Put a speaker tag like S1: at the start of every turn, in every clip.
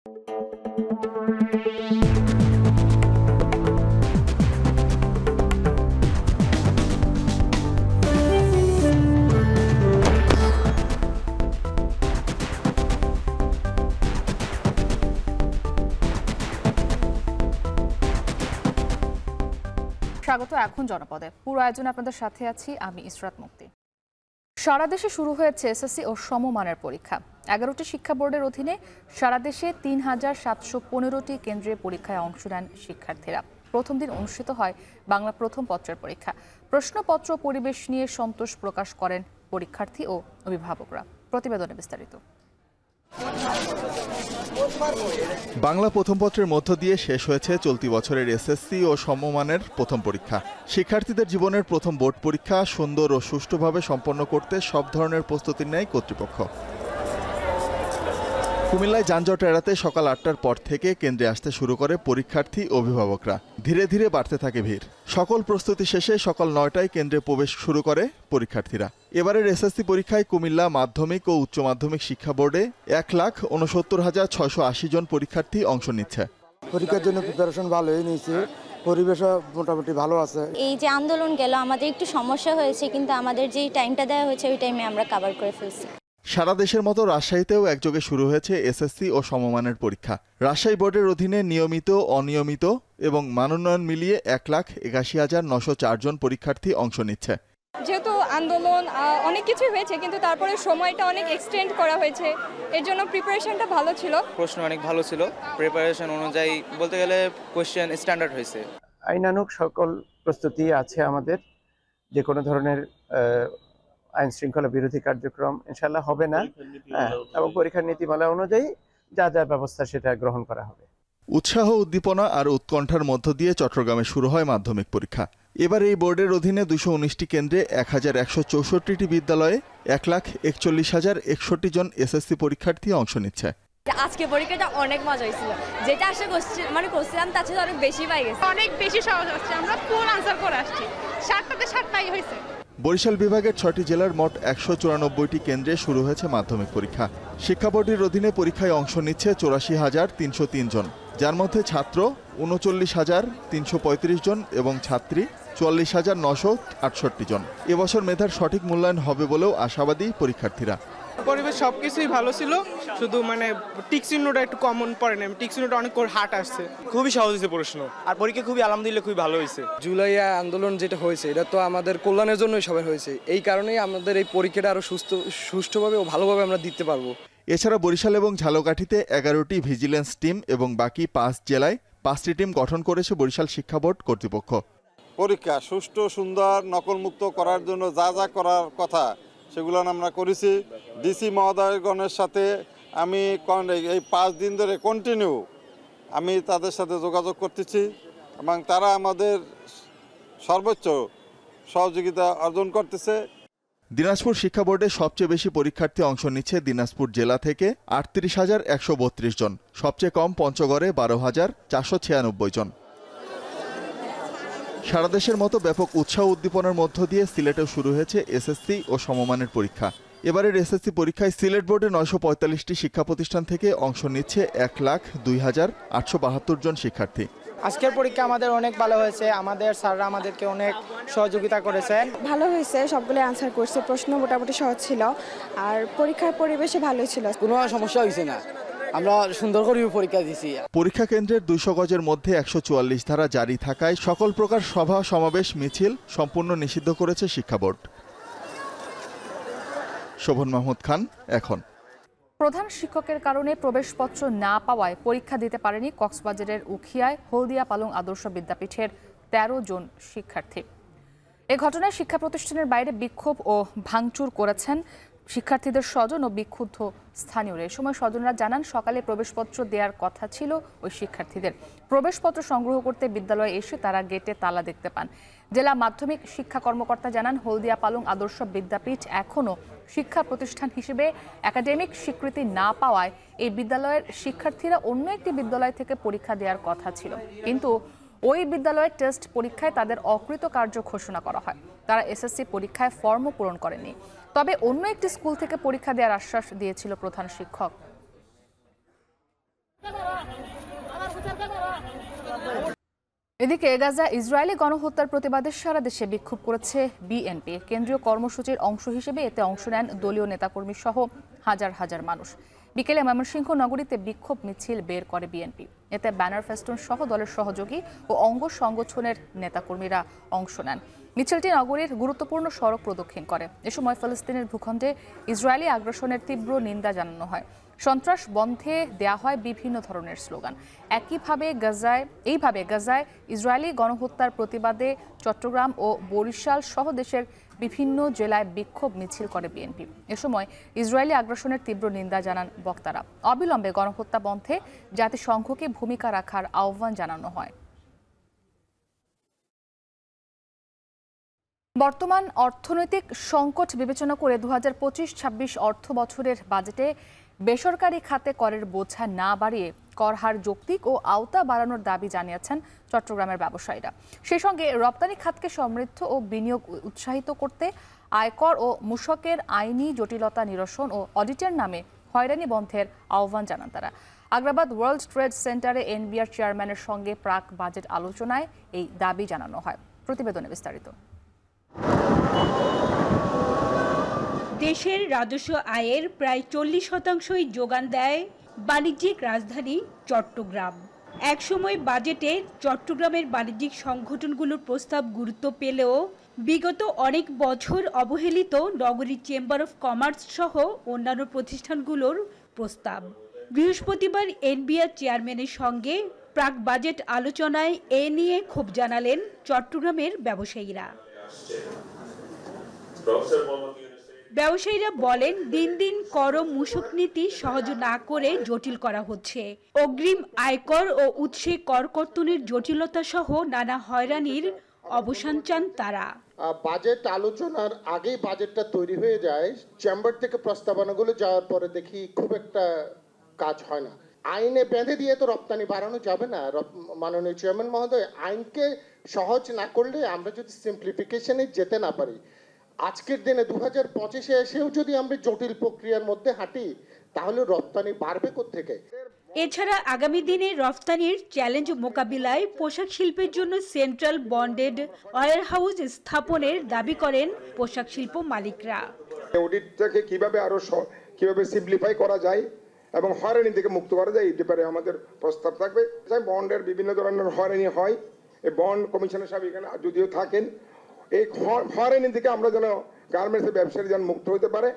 S1: স্বাগত এখন জনপদে। পুরো আয়োজনে আপনাদের সাথে আছি আমি ইসরাত মুক্তি। সারা দেশে শুরু হয়েছে এসএসসি ও সমমানের পরীক্ষা। 11টি শিক্ষা বোর্ডের অধীনে সারা দেশে ৩,৭১৫টি কেন্দ্রে পরীক্ষায় অংশ নেন শিক্ষার্থীরা। প্রথম দিন অনুষ্ঠিত হয় বাংলা প্রথম পত্রের পরীক্ষা। প্রশ্নপত্র পরিবেশ নিয়ে সন্তোষ প্রকাশ করেন পরীক্ষার্থী ও অভিভাবকরা। প্রতিবেদনে বিস্তারিত।
S2: বাংলা প্রথম পত্রের মধ্য দিয়ে শেষ হয়েছে চলতি বছরের এসএসসি ও সমমানের প্রথম পরীক্ষা। শিক্ষার্থীদের জীবনের প্রথম বোর্ড পরীক্ষা সুন্দর ও সুষ্ঠুভাবে সম্পন্ন করতে সব ধরনের প্রস্তুতি নেয় কর্তৃপক্ষ। কুমিল্লায় যানজট এড়াতে সকাল ৮টার পর থেকে কেন্দ্রে আসতে শুরু করে পরীক্ষার্থী অভিভাবকরা। ধীরে ধীরে বাড়তে থাকে ভিড়। সকল প্রস্তুতি শেষে সকাল ৯টায় কেন্দ্রে প্রবেশ শুরু করে পরীক্ষার্থীরা। এবারের এসএসসি পরীক্ষায় কুমিল্লা মাধ্যমিক ও উচ্চ মাধ্যমিক শিক্ষা বোর্ডে ১,৬৯,৬৮০ জন পরীক্ষার্থী অংশ নিচ্ছে।
S3: পরীক্ষার জন্য প্রিপারেশন ভালোই নিয়েছি, পরিবেশও মোটামুটি ভালো আছে।
S4: এই যে আন্দোলন গেল আমাদের একটু সমস্যা হয়েছে, কিন্তু আমাদের যেই টাইমটা দেওয়া হয়েছে ওই টাইমে আমরা কভার করে ফেলছি।
S2: সারা দেশের মতো রাজশাহীতেও একযোগে শুরু হয়েছে এসএসসি ও সমমানের পরীক্ষা। রাজশাহী বোর্ডের অধীনে নিয়মিত, অনিয়মিত এবং মানোন্নয়ন মিলিয়ে ১,৮১,৯০৪ জন পরীক্ষার্থী অংশ নিচ্ছে।
S5: যেহেতু আন্দোলন অনেক কিছু হয়েছে, কিন্তু তারপরে সময়টা অনেক এক্সটেন্ড করা হয়েছে, এর জন্য প্রিপারেশনটা ভালো ছিল।
S6: প্রশ্ন অনেক ভালো ছিল, প্রিপারেশন অনুযায়ী বলতে গেলে কোশ্চেন স্ট্যান্ডার্ড হয়েছে।
S7: আইনানুগ সকল প্রস্তুতি আছে আমাদের। যে কোনো ধরনের আইন শৃঙ্খলা বিরোধী কার্যক্রম ইনশাল্লাহ হবে না, এবং পরীক্ষার নীতিমালা অনুযায়ী যা যা ব্যবস্থা সেটা গ্রহণ করা হবে।
S2: উৎসাহ, উদ্দীপনা আর উৎকণ্ঠার মধ্য দিয়ে চট্টগ্রামে শুরু হয় মাধ্যমিক পরীক্ষা। এবার এই বোর্ডের অধীনে ২১৯টি কেন্দ্রে ১,১৬৪টি বিদ্যালয়ে ১,৪১,০৬১ জন এসএসসি পরীক্ষার্থী অংশ নিচ্ছে।
S8: আজকে পরীক্ষাটা অনেক মজা হয়েছিল, যেটা আশা করছিলাম তার চেয়ে অনেক বেশি পাই গেছে।
S5: অনেক বেশি সহজ হচ্ছে, আমরা ফুল আনসার করে আসছি, ৭টাতে ৭টাই হয়েছে।
S2: বরিশাল বিভাগের ৬টি জেলার মোট ১৯৪টি কেন্দ্রে শুরু হয়েছে মাধ্যমিক পরীক্ষা। শিক্ষা বোর্ডের অধীনে পরীক্ষায় অংশ নিচ্ছে ৮৪,৩০৩ জন, যার মধ্যে ছাত্র ৩৯,৩৩৫ জন এবং ছাত্রী ৪৪,৯৬৮ জন। এবছর মেধার সঠিক মূল্যায়ন হবে বলেও আশাবাদী পরীক্ষার্থীরা।
S9: পরিবেশ সবকিছুই ভালো ছিল, শুধু টিক চিহ্নটা একটু কমন পড়ে না, টিক চিহ্নটা অনেক হার্ড আসছে।
S6: খুবই সহজ হয়েছে প্রশ্ন, আর পরীক্ষা খুবই আলহামদুলিল্লাহ খুবই ভালো হয়েছে।
S10: জুলাই আন্দোলন যেটা হয়েছে এটা তো আমাদের কল্যাণের জন্যই সবাই হয়েছে, এই কারণেই আমাদের এই পরীক্ষাটা আরো সুষ্ঠুভাবে ও ভালোভাবে আমরা দিতে পারবো।
S2: এছাড়া বরিশাল এবং ঝালকাঠিতে ১১টি ভিজিলেন্স টিম এবং বাকি ৫ জেলায় ৫টি টিম গঠন করেছে বরিশাল শিক্ষা বোর্ড কর্তৃপক্ষ।
S11: পরীক্ষা সুষ্ঠু, সুন্দর, নকলমুক্ত করার জন্য যা যা করার কথা সেগুলো আমরা করেছি। ডিসি মহোদয়গণের সাথে আমি এই ৫ দিন ধরে কন্টিনিউ আমি তাদের সাথে যোগাযোগ করতেছি, এবং তারা আমাদের সর্বোচ্চ সহযোগিতা অর্জন করতেছে।
S2: দিনাজপুর শিক্ষা বোর্ডে সবচেয়ে বেশি পরীক্ষার্থী অংশ নিচ্ছে দিনাজপুর জেলা থেকে ৩৮,১৩২ জন, সবচেয়ে কম পঞ্চগড়ে ১২,৪৯৬ জন। সারা দেশের মতো ব্যাপক উৎসাহ উদ্দীপনার মধ্য দিয়ে সিলেটেও শুরু হয়েছে এসএসসি ও সমমানের পরীক্ষা। এবারের এসএসসি পরীক্ষায় সিলেট বোর্ডে ৯৪৫টি শিক্ষা প্রতিষ্ঠান থেকে অংশ নিচ্ছে ১,০২,৮৭২ জন শিক্ষার্থী।
S9: আজকের পরীক্ষা আমাদের অনেক ভালো হয়েছে, আমাদের স্যাররা আমাদেরকে অনেক সহযোগিতা করেছেন।
S5: ভালো হয়েছে, সবগুলো আনসার করছে, প্রশ্ন মোটামুটি সহজ ছিল, আর পরীক্ষার পরিবেশে ভালোই ছিল,
S10: কোনো সমস্যা হয়েছে না, আমরা সুন্দর করে পরীক্ষা দিয়েছি।
S2: পরীক্ষা কেন্দ্রের ২০০ গজের মধ্যে ১৪৪ ধারা জারি থাকায় সকল প্রকার সভা, সমাবেশ, মিছিল সম্পূর্ণ নিষিদ্ধ করেছে শিক্ষা বোর্ড। শোভন মাহমুদ খান, এখন।
S1: প্রধান শিক্ষকের কারণে প্রবেশপত্র না পাওয়ায় পরীক্ষা দিতে পারেনি কক্সবাজারের উখিয়ায় হলদিয়া পালং আদর্শ বিদ্যাপীঠের ১৩ জন শিক্ষার্থী। এ ঘটনায় শিক্ষা প্রতিষ্ঠানের বাইরে বিক্ষোভ ও ভাঙচুর করেছেন শিক্ষার্থীদের স্বজন ও বিক্ষুব্ধ স্থানীয়রা। এ সময় স্বজনরা জানান সকালে প্রবেশপত্র দেওয়ার কথা ছিল ওই শিক্ষার্থীদের। প্রবেশপত্র সংগ্রহ করতে বিদ্যালয়ে এসে তারা গেটে তালা দেখতে পান। জেলা মাধ্যমিক শিক্ষা কর্মকর্তা জানান হলদিয়া পালং আদর্শ বিদ্যাপীঠ এখনও শিক্ষা প্রতিষ্ঠান হিসেবে একাডেমিক স্বীকৃতি না পাওয়ায় এই বিদ্যালয়ের শিক্ষার্থীরা অন্য একটি বিদ্যালয় থেকে পরীক্ষা দেওয়ার কথা ছিল, কিন্তু ওই বিদ্যালয়ের টেস্ট পরীক্ষায় তাদের অকৃতকার্য ঘোষণা করা হয়। তারা এসএসসি পরীক্ষায় ফর্মও পূরণ করেনি। তবে অন্য একটি স্কুল থেকে পরীক্ষা দেওয়ার আশ্বাস দিয়েছিল প্রধান শিক্ষক। এদিকে গাজা ইসরায়েলি গণহত্যার প্রতিবাদে সারা দেশে বিক্ষোভ করেছে বিএনপি। কেন্দ্রীয় কর্মসূচির অংশ হিসেবে এতে অংশ নেন দলীয় নেতাকর্মী সহ হাজার হাজার মানুষ। বিকেলে ময়মনসিংহ নগরীতে বিক্ষোভ মিছিল বের করে বিএনপি। এতে ব্যানার ফেস্টুন সহ দলের সহযোগী ও অঙ্গ সংগঠনের নেতাকর্মীরা অংশ নেন। মিছিলটি নগরীর গুরুত্বপূর্ণ সড়ক প্রদক্ষিণ করে। এ সময় ফিলিস্তিনের ভূখণ্ডে ইসরায়েলি আগ্রাসনের তীব্র নিন্দা জানানো হয়। সন্ত্রাস বন্ধে দেয়া হয় বিভিন্ন ধরনের স্লোগান। এইভাবে গাজায় ইসরায়েলি গণহত্যার প্রতিবাদে চট্টগ্রাম ও বরিশাল সহ দেশের বিভিন্ন জেলায় বিক্ষোভ মিছিল করে বিএনপি। এ সময় ইসরায়েলি আগ্রাসনের তীব্র নিন্দা জানান বক্তারা। অবিলম্বে গণহত্যা বন্ধে জাতিসংঘকে ভূমিকা রাখার আহ্বান জানানো হয়। বর্তমান অর্থনৈতিক সংকট বিবেচনা করে 2025-26 অর্থ বছরের বাজেটে বেসরকারি খাতে করের বোঝা না বাড়িয়ে কর হার যৌক্তিক ও আওতা বাড়ানোর দাবি জানিয়েছেন চট্টগ্রামের ব্যবসায়ীরা। সেই সঙ্গে রপ্তানি খাতকে সমৃদ্ধ ও বিনিয়োগ উৎসাহিত করতে আয়কর ও মূসকের আইনি জটিলতা নিরসন ও অডিটের নামে হয়রানি বন্ধের আহ্বান জানান তারা। আগ্রাবাদ ওয়ার্ল্ড ট্রেড সেন্টারে এনবিআর চেয়ারম্যানের সঙ্গে প্রাক বাজেট আলোচনায় এই দাবি জানানো হয়। প্রতিবেদনে বিস্তারিত।
S12: দেশের রাজস্ব আয়ের প্রায় 40% যোগান দেয় বাণিজ্যিক রাজধানী চট্টগ্রাম। একসময় বাজেটে চট্টগ্রামের বাণিজ্যিক সংগঠনগুলোর প্রস্তাব গুরুত্ব পেলেও বিগত অনেক বছর অবহেলিত নগরীর চেম্বার অফ কমার্স সহ অন্যান্য প্রতিষ্ঠানগুলোর প্রস্তাব। বৃহস্পতিবার এনবিআর চেয়ারম্যানের সঙ্গে প্রাক বাজেট আলোচনায় এ নিয়ে ক্ষোভ জানালেন চট্টগ্রামের ব্যবসায়ীরা। ব্যবসায়ীরা বলেন, দিন দিন কর ও মূসক নীতি সহজ না করে জটিল করা হচ্ছে। অগ্রিম আয়কর ও উৎসে কর কর্তনের জটিলতা সহ নানা হয়রানির অবসান চান তারা।
S13: বাজেট আলোচনার আগেই বাজেটটা তৈরি হয়ে যায়, চেম্বার থেকে প্রস্তাবনাগুলো যাওয়ার পরে দেখি খুব একটা কাজ হয় না। আইনে বেঁধে দিয়ে তো রপ্তানি বাড়ানো যাবে না। মাননীয় চেয়ারম্যান মহোদয়, আইনকে সহজ না করলে আমরা যদি সিম্পলিফিকেশনে যেতে না পারি, আজকের দিনে 2025-এ এসেও যদি আমরা জটিল প্রক্রিয়ার মধ্যে হাঁটি, তাহলে রপ্তানি বাড়বে কোত্থেকে?
S12: এছাড়া আগামী দিনে রফতানির চ্যালেঞ্জ মোকাবিলায় পোশাক শিল্পের জন্য সেন্ট্রাল বন্ডেড ওয়্যার হাউস স্থাপনের দাবি করেন পোশাক শিল্প মালিকরা।
S14: অডিটটাকে কিভাবে সিম্পলিফাই করা যায় এবং হয়রানি থেকে মুক্ত করা যায়, এই ব্যাপারে আমাদের প্রস্তাব থাকবে। বন্ডের বিভিন্ন ধরনের হয়রানি হয়, এই বন্ড কমিশনার সাহেব এখানে যদিও থাকেন, এই হয়রানি থেকে আমরা যেন গার্মেন্টসের ব্যবসায়ী যেন মুক্ত হতে পারে।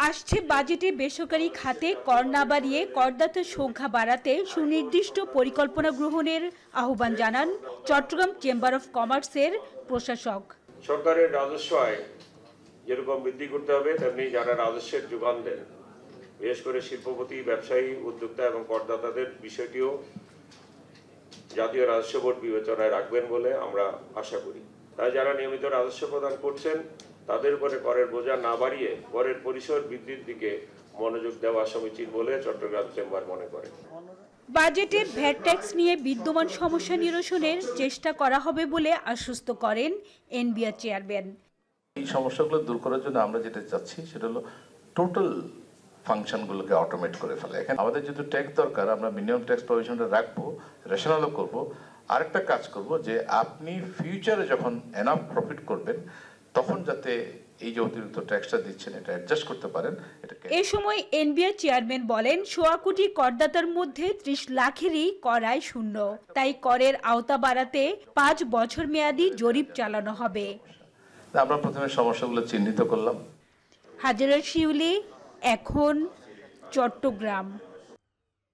S12: আসছে বাজেটে বেসরকারি খাতে কর না বাড়িয়ে করদাতার সংখ্যা বাড়াতে সুনির্দিষ্ট পরিকল্পনা গ্রহণের আহ্বান জানান চট্টগ্রাম চেম্বার অফ কমার্সের প্রশাসক।
S15: সরকারের রাজস্ব আয় যেরকম বৃদ্ধি করতে হবে, তেমনি যারা রাজস্বের যোগান দেন, বিশেষ করে শিল্পপতি, ব্যবসায়ী, উদ্যোক্তা এবং করদাতাদের বিষয়টিও জাতীয় রাজস্ব বোর্ড বিবেচনায় রাখবেন বলে আমরা আশা করি। তাই যারা নিয়মিত রাজস্ব প্রদান করছেন তাদের উপরে করের বোঝা না বাড়িয়ে করের পরিসর বৃদ্ধির দিকে মনোযোগ দেওয়া সমীচীন বলে চট্টগ্রাম চেম্বার মনে করে।
S12: বাজেটে ভ্যাট ট্যাক্স নিয়ে বিদ্যমান সমস্যা নিরসনের চেষ্টা করা হবে বলে আশ্বস্ত করেন এনবিআর চেয়ারম্যান।
S16: এই সমস্যাগুলো দূর করার জন্য আমরা যেটা চাচ্ছি সেটা হলো টোটাল ফাংশনগুলোকে অটোমেট করে ফেলা। এখানে আমাদের যেহেতু ট্যাক্স দরকার, আমরা মিনিমাম ট্যাক্স প্রভিশনটা রাখবো, রেশনালও করবো। আরেকটা কাজ করব যে আপনি ফিউচারে যখন এনাফ প্রফিট করবেন তখন যাতে এই যে অতিরিক্ত ট্যাক্সটা দিচ্ছেন এটা অ্যাডজাস্ট করতে পারেন।
S12: এই সময় এনবিআর চেয়ারম্যান বলেন, 1.25 কোটি করদাতার মধ্যে 30 লাখেরই কর আয় শূন্য। তাই করের আওতা বাড়াতে 5 বছর মেয়াদী জরিপ চালানো হবে।
S16: আমরা প্রথমে সমস্যাগুলো চিহ্নিত করলাম।
S12: হাজেরা শিউলি, এখন চট্টগ্রাম।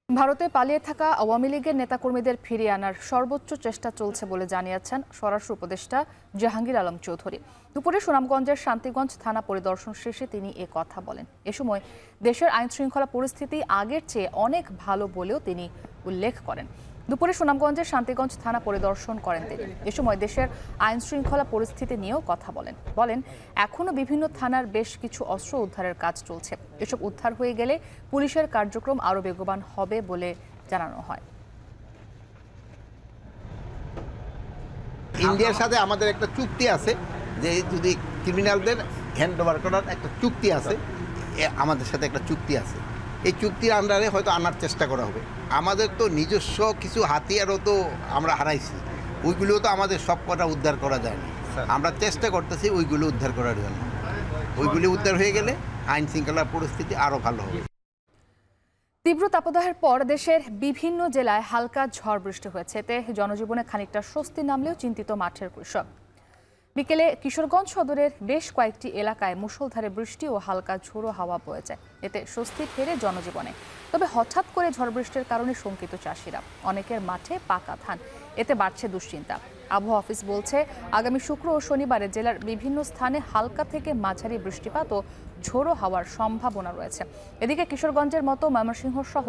S1: ভারতে পালিয়ে থাকা আওয়ামী লীগের নেতাকর্মীদের ফিরিয়ে আনার সর্বোচ্চ চেষ্টা চলছে বলে জানিয়েছেন স্বরাষ্ট্র উপদেষ্টা জাহাঙ্গীর আলম চৌধুরী। দুপুরে সুনামগঞ্জের শান্তিগঞ্জ থানা পরিদর্শন শেষে তিনি এ কথা বলেন। এ সময় দেশের আইন শৃঙ্খলা পরিস্থিতি আগের চেয়ে অনেক ভালো বলেও তিনি উল্লেখ করেন। দুপুরে সুনামগঞ্জের শান্তিগঞ্জ থানা পরিদর্শন করেন তিনি। এ সময় দেশের আইন শৃঙ্খলা পরিস্থিতি নিয়েও কথা বলেন এখনও বিভিন্ন থানার বেশ কিছু অস্ত্র উদ্ধারের কাজ চলছে। এসব উদ্ধার হয়ে গেলে পুলিশের কার্যক্রম আরও বেগবান হবে বলে জানানো হয়।
S17: ইন্ডিয়ার সাথে আমাদের একটা চুক্তি আছে যে যদি ক্রিমিনালদের হ্যান্ড ওভার করার একটা চুক্তি আছে, আমাদের সাথে একটা চুক্তি আছে। এই চুক্তির আন্ডারে হয়তো আনার চেষ্টা করা হবে। আমাদের তো নিজস্ব কিছু হাতিয়ারও তো আমরা হারাইছি, ওইগুলো তো আমাদের সব কটা উদ্ধার করা যায় না। আমরা চেষ্টা করতেছি ওইগুলো উদ্ধার করার জন্য। ওইগুলো উদ্ধার হয়ে গেলে আইন শৃঙ্খলার পরিস্থিতি আরও ভালো হবে।
S1: তীব্র তাপদাহের পর দেশের বিভিন্ন জেলায় হালকা ঝড় বৃষ্টি হয়েছে, এতে জনজীবনে খানিকটা স্বস্তি নামলেও চিন্তিত মাঠের কৃষক। বিকেলে কিশোরগঞ্জ সদরের বেশ কয়েকটি এলাকায় মুষলধারে বৃষ্টি ও হালকা ঝোড়ো হাওয়া বয়ে যায়, এতে স্বস্তি ফেরে জনজীবনে। তবে হঠাৎ করে ঝড় বৃষ্টির কারণে শঙ্কিত চাষিরা, অনেকের মাঠে পাকা ধান, এতে বাড়ছে দুশ্চিন্তা। আবহাওয়া অফিস বলছে আগামী শুক্র ও শনিবারে জেলার বিভিন্ন স্থানে হালকা থেকে মাঝারি বৃষ্টিপাত ও ঝোড়ো হাওয়ার সম্ভাবনা রয়েছে। এদিকে কিশোরগঞ্জের মতো ময়মনসিংহ সহ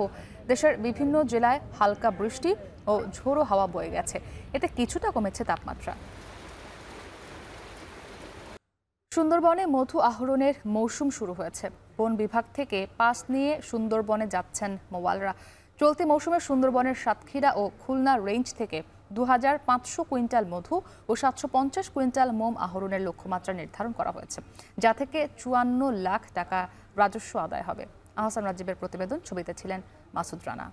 S1: দেশের বিভিন্ন জেলায় হালকা বৃষ্টি ও ঝোড়ো হাওয়া বয়ে গেছে, এতে কিছুটা কমেছে তাপমাত্রা। সুন্দরবনে মধু আহরণের মৌসুম শুরু হয়েছে। বন বিভাগ থেকে পাস নিয়ে সুন্দরবনে যাচ্ছেন মৌয়ালরা। চলতি মৌসুমে সুন্দরবনের সাতক্ষীরা ও খুলনা রেঞ্জ থেকে 2500 কুইন্টাল মধু ও 750 কুইন্টাল মোম আহরণের লক্ষ্যমাত্রা নির্ধারণ করা হয়েছে, যা থেকে 54 লাখ টাকা রাজস্ব আদায় হবে। আহসান রাজীবের প্রতিবেদন, ছবিতে ছিলেন মাসুদ রানা।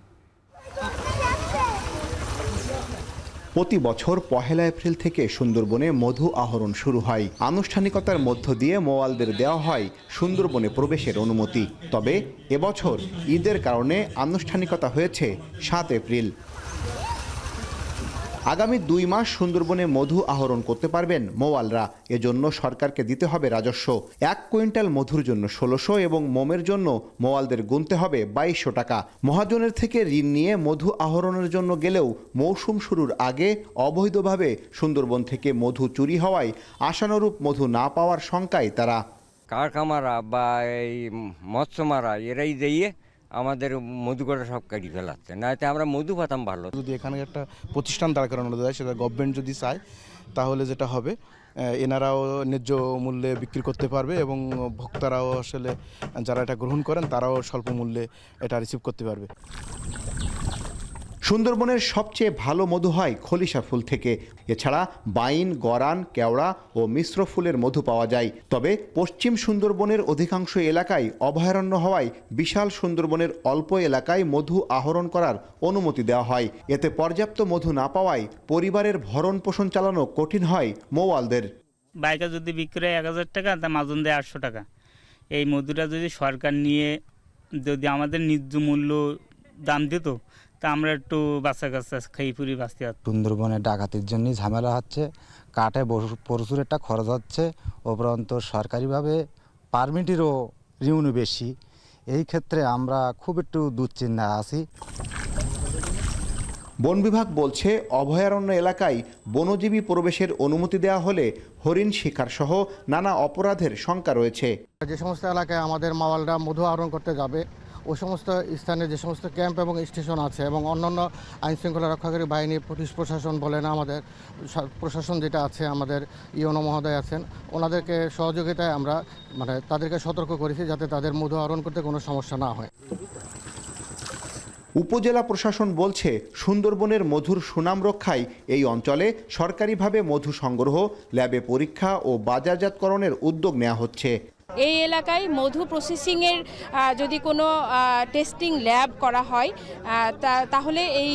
S18: প্রতি বছর 1 এপ্রিল থেকে সুন্দরবনে মধু আহরণ শুরু হয়। আনুষ্ঠানিকতার মধ্য দিয়ে মৌয়ালদের দেওয়া হয় সুন্দরবনে প্রবেশের অনুমতি। তবে এবছর ঈদের কারণে আনুষ্ঠানিকতা হয়েছে 7 এপ্রিল। আগামী 2 মাস সুন্দরবনে মধু আহরণ করতে পারবেন মৌয়ালরা। এজন্য সরকারকে দিতে হবে রাজস্ব। 1 কুইন্টাল মধুর জন্য 1600 এবং মোমের জন্য মৌয়ালদের গুনতে হবে 2200 টাকা। মহাজনের থেকে ঋণ নিয়ে মধু আহরণের জন্য গেলেও মৌসুম শুরুর আগে অবৈধভাবে সুন্দরবন থেকে মধু চুরি হওয়ায় আশানুরূপ মধু না পাওয়ার শঙ্কায় তারা।
S19: কারখামারা বা এই মৎস্যমারা এরাই দিয়ে আমাদের মধুকটা সব কাটি ফেলাচ্ছে, না এতে আমরা মধু পাতাম ভালো।
S20: যদি এখানে একটা প্রতিষ্ঠান দাঁড় করানো যায়, সেটা গভর্নমেন্ট যদি চায়, তাহলে যেটা হবে এনারাও ন্যায্য মূল্যে বিক্রি করতে পারবে এবং ভোক্তারাও আসলে যারা এটা গ্রহণ করেন তারাও স্বল্প মূল্যে এটা রিসিভ করতে পারবে।
S18: সুন্দরবনের সবচেয়ে ভালো মধু হয় খলিশা ফুল থেকে। এছাড়া বাইন, গরান, কেওড়া ও মিশ্র ফুলের মধু পাওয়া যায়। তবে পশ্চিম সুন্দরবনের অধিকাংশ এলাকায় অভয়ারণ্য হওয়ায় বিশাল সুন্দরবনের অল্প এলাকায় মধু আহরণ করার অনুমতি দেওয়া হয়। এতে পর্যাপ্ত মধু না পাওয়ায় পরিবারের ভরণ পোষণ চালানো কঠিন হয় মৌয়ালদের।
S21: বাইকা যদি বিক্রি 1000 টাকা, তা মাজন দেয় 800 টাকা। এই মধুটা যদি সরকার নিয়ে যদি আমাদের ন্যায্য মূল্য দাম দিত, তা আমরা একটু বাচ্চা কাচ্চা খেয়ে পুরি বাঁচতে পারতাম।
S22: সুন্দরবনে ডাকাতির জন্যই ঝামেলা হচ্ছে, কাঠে প্রচুর একটা খরচ হচ্ছে, উপরন্ত সরকারিভাবে পারমিটেরও রিউনি বেশি। এই ক্ষেত্রে আমরা খুব একটু দুশ্চিন্তায় আছি।
S18: বন বিভাগ বলছে অভয়ারণ্য এলাকায় বনজীবী প্রবেশের অনুমতি দেওয়া হলে হরিণ শিকার সহ নানা অপরাধের শঙ্কা রয়েছে।
S3: যে সমস্ত এলাকায় আমাদের মাওয়ালরা মধু আহরণ করতে যাবে, ওই সমস্ত স্থানে যে সমস্ত ক্যাম্প এবং স্টেশন আছে এবং অন্যান্য আইনশৃঙ্খলা রক্ষাকারী বাহিনী, পুলিশ প্রশাসন বলেন, আমাদের প্রশাসন যেটা আছে, আমাদের ইওনো মহোদয় আছেন, ওনাদেরকে সহযোগিতায় আমরা তাদেরকে সতর্ক করেছি যাতে তাদের মধু আহরণ করতে কোনো সমস্যা না হয়।
S18: উপজেলা প্রশাসন বলছে সুন্দরবনের মধুর সুনাম রক্ষায় এই অঞ্চলে সরকারিভাবে মধু সংগ্রহ, ল্যাবে পরীক্ষা ও বাজারজাতকরণের উদ্যোগ নেওয়া হচ্ছে।
S23: এই এলাকায় মধু প্রসেসিংয়ের যদি কোনো টেস্টিং ল্যাব করা হয়, তাহলে এই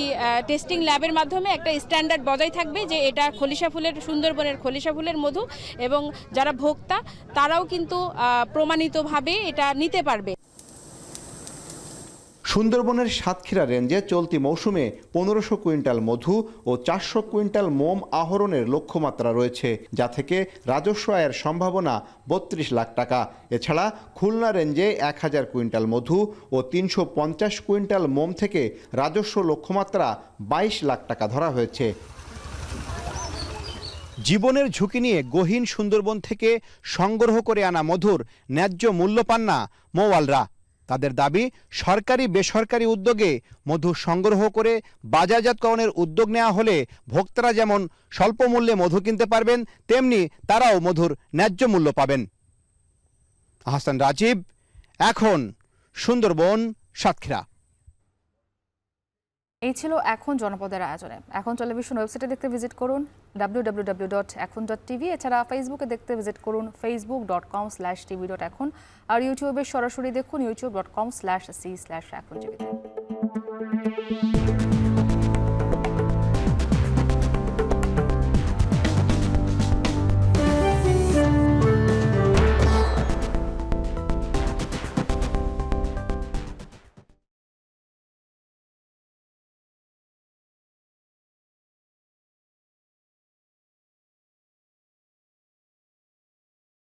S23: টেস্টিং ল্যাবের মাধ্যমে একটা স্ট্যান্ডার্ড বজায় থাকবে যে এটা খলিশা ফুলের, সুন্দরবনের খলিশা ফুলের মধু, এবং যারা ভোক্তা তারাও কিন্তু প্রমাণিতভাবে এটা নিতে পারবে।
S18: সুন্দরবনের সাতক্ষীরা রেঞ্জে চলতি মৌসুমে 1500 কুইন্টাল মধু ও 400 কুইন্টাল মোম আহরণের লক্ষ্যমাত্রা রয়েছে, যা থেকে রাজস্ব আয়ের সম্ভাবনা 32 লাখ টাকা। এছাড়া খুলনা রেঞ্জে 1000 কুইন্টাল মধু ও 350 কুইন্টাল মোম থেকে রাজস্ব লক্ষ্যমাত্রা 22 লাখ টাকা ধরা হয়েছে। জীবনের ঝুঁকি নিয়ে গহীন সুন্দরবন থেকে সংগ্রহ করে আনা মধুর ন্যায্য মূল্য পান না মৌয়ালরা। তাদের দাবি, সরকারি বেসরকারি উদ্যোগে মধু সংগ্রহ করে বাজারজাতকরণের উদ্যোগ নেওয়া হলে ভোক্তারা যেমন স্বল্প মূল্যে মধু কিনতে পারবেন, তেমনি তারাও মধুর ন্যায্য মূল্য পাবেন। আহসান রাজীব, এখন সুন্দরবন, সাতক্ষীরা।
S1: এই ছিল এখন জনপদের আয়োজনে। এখন টেলিভিশন ওয়েবসাইটে দেখতে ভিজিট করুন www.ekhon.tv। এছাড়া ফেসবুকে দেখতে ভিজিট করুন facebook.com/tv.ekhon। আর ইউটিউবে সরাসরি দেখুন youtube.com/c/ekhon।